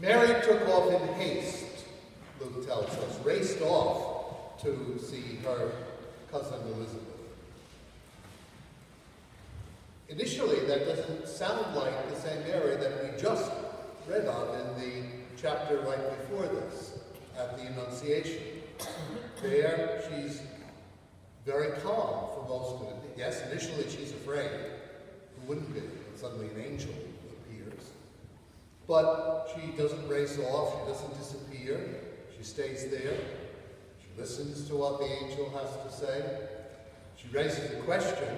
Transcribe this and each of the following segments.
Mary took off in haste, Luke tells us, raced off to see her cousin Elizabeth. Initially, that doesn't sound like the same Mary that we just read on in the chapter right before this, at the Annunciation. There, she's very calm for most of it. Yes, initially she's afraid. Who wouldn't be when suddenly an angel appears? But she doesn't race off, she doesn't disappear. She stays there. She listens to what the angel has to say. She raises a question.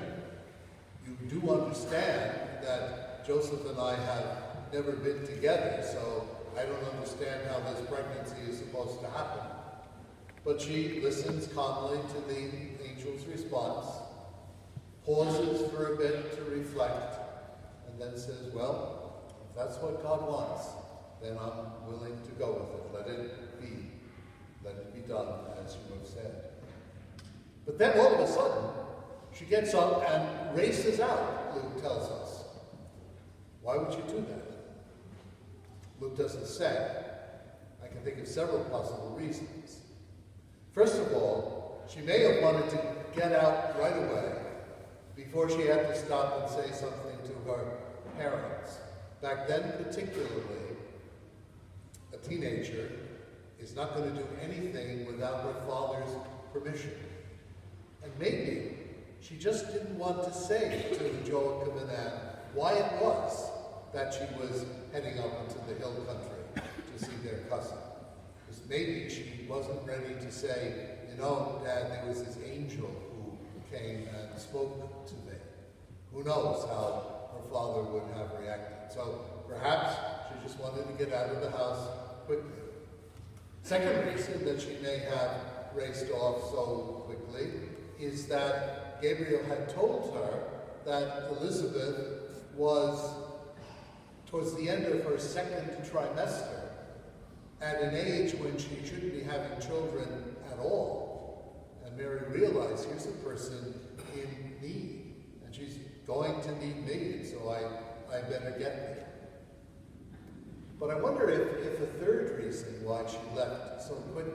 You do understand that Joseph and I have never been together, so I don't understand how this pregnancy is supposed to happen. But she listens calmly to the angel's response, pauses for a bit to reflect, and then says, well, if that's what God wants, then I'm willing to go with it. Let it be. Let it be done, as you have said. But then all of a sudden, she gets up and races out, Luke tells us. Why would you do that? Luke doesn't say. I can think of several possible reasons. First of all, she may have wanted to get out right away before she had to stop and say something to her parents. Back then, particularly, a teenager is not going to do anything without her father's permission. And maybe she just didn't want to say to Joachim and Anne why it was that she was heading up into the hill country to see their cousin. Because maybe she wasn't ready to say, you know, Dad, there was this angel who came and spoke to me. Who knows how her father would have reacted. So perhaps she just wanted to get out of the house quickly. Second reason that she may have raced off so quickly is that Gabriel had told her that Elizabeth was towards the end of her second trimester, at an age when she shouldn't be having children at all. And Mary realized, here's a person in need, and she's going to need me, and so I better get there. But I wonder if a third reason why she left so quickly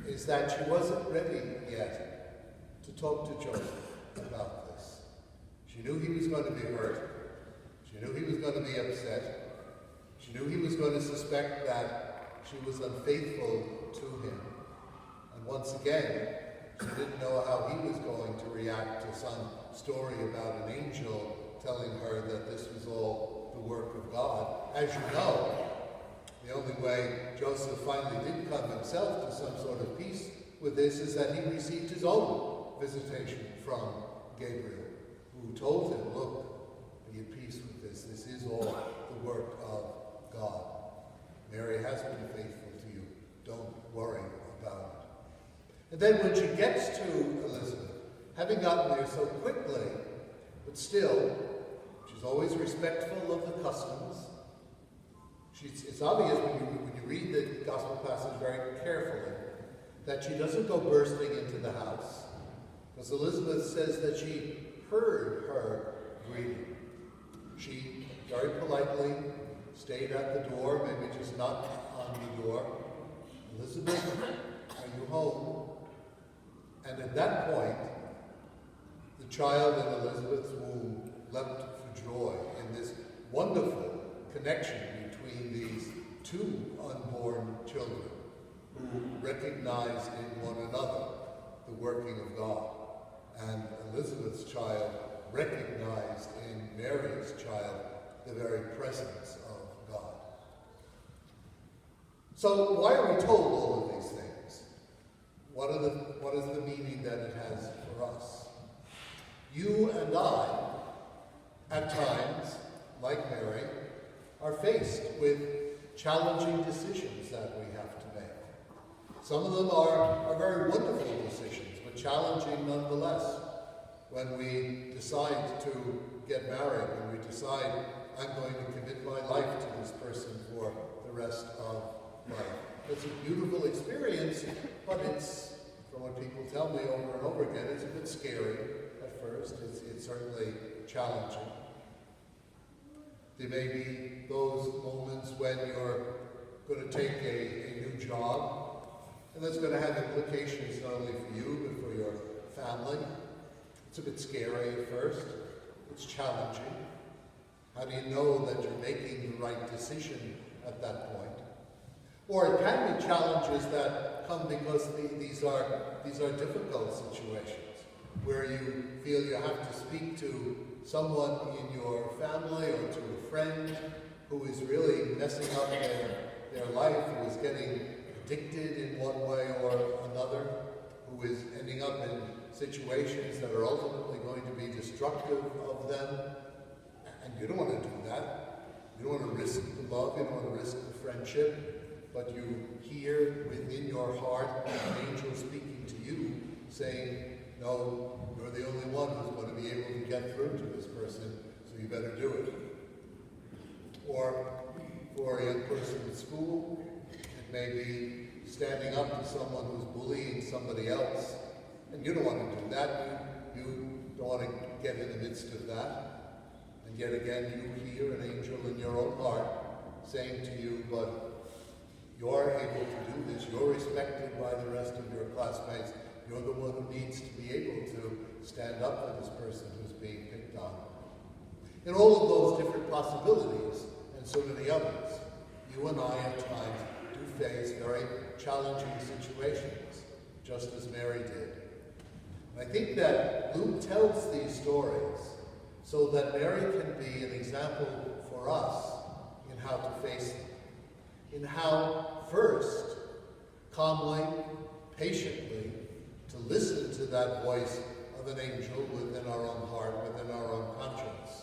is that she wasn't ready yet to talk to Joseph about this. She knew he was going to be hurt. She knew he was going to be upset. She knew he was going to suspect that she was unfaithful to him. And once again, she didn't know how he was going to react to some story about an angel telling her that this was all the work of God. As you know, the only way Joseph finally did come himself to some sort of peace with this is that he received his own visitation from Gabriel, who told him, look, be at peace with this. This is all the work of God. Mary has been faithful to you. Don't worry about it. And then when she gets to Elizabeth, having gotten there so quickly, but still, she's always respectful of the customs. It's obvious when you read the gospel passage very carefully that she doesn't go bursting into the house, because Elizabeth says that she heard her greeting. She very politely stayed at the door, maybe just knocked on the door. Elizabeth, are you home? And at that point, the child in Elizabeth's womb leapt for joy in this wonderful connection between these two unborn children who recognized in one another the working of God. And Elizabeth's child recognized in Mary's child the very presence of God. So why are we told all of these things? What is the meaning that it has for us? You and I, at times, like Mary, are faced with challenging decisions that we have to make. Some of them are very wonderful decisions, but challenging nonetheless. When we decide to get married, when we decide I'm going to commit my life to this person for the rest of life. It's a beautiful experience, but it's, from what people tell me over and over again, it's a bit scary at first. It's certainly challenging. There may be those moments when you're going to take a new job, and that's going to have implications not only for you, but for your family. It's a bit scary at first. It's challenging. How do you know that you're making the right decision at that point? Or it can be challenges that come because these are difficult situations, where you feel you have to speak to someone in your family or to a friend who is really messing up their life, who is getting addicted in one way or another, who is ending up in situations that are ultimately going to be destructive of them. And you don't want to do that. You don't want to risk the love, you don't want to risk the friendship, but you hear within your heart an angel speaking to you saying, no, you're the only one who's going to be able to get through to this person, so you better do it. Or for a young person at school, it may be standing up to someone who's bullying somebody else, and you don't want to do that. You don't want to get in the midst of that. And yet again, you hear an angel in your own heart saying to you, but you're able to do this. You're respected by the rest of your classmates. You're the one who needs to be able to stand up for this person who's being picked on. In all of those different possibilities, and so many others, you and I at times do face very challenging situations, just as Mary did. And I think that Luke tells these stories so that Mary can be an example for us in how to face them. In how, first, calmly, patiently, to listen to that voice of an angel within our own heart, within our own conscience.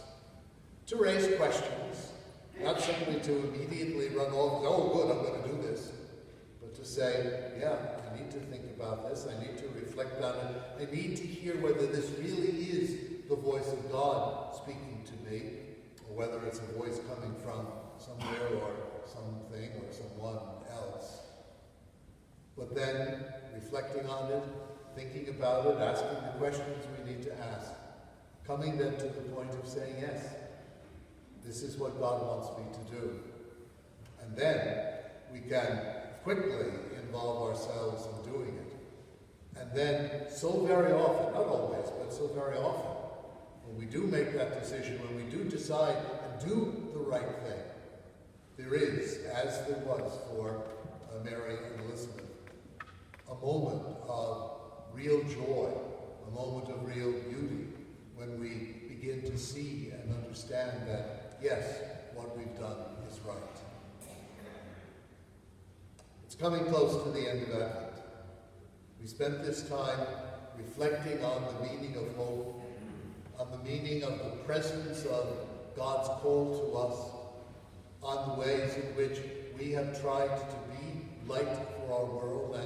To raise questions, not simply to immediately run off, oh good, I'm going to do this, but to say, yeah, I need to think about this, I need to reflect on it, I need to hear whether this really is the voice of God speaking to me, or whether it's a voice coming from somewhere or something or someone else. But then, reflecting on it, thinking about it, asking the questions we need to ask, coming then to the point of saying, yes, this is what God wants me to do. And then we can quickly involve ourselves in doing it. And then so very often, not always, but so very often, when we do make that decision, when we do decide and do the right thing, there is, as there was for Mary and Elizabeth, a moment of real joy, a moment of real beauty, when we begin to see and understand that, yes, what we've done is right. It's coming close to the end of Advent. We spent this time reflecting on the meaning of hope, on the meaning of the presence of God's call to us, on the ways in which we have tried to be light for our world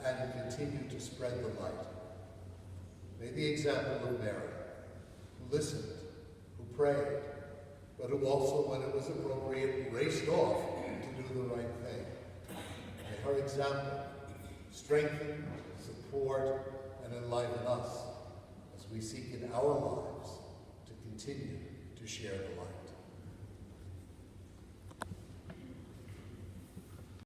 and continue to spread the light. May the example of Mary, who listened, who prayed, but who also, when it was appropriate, raced off to do the right thing. May her example strengthen, support, and enliven us as we seek in our lives to continue to share the light.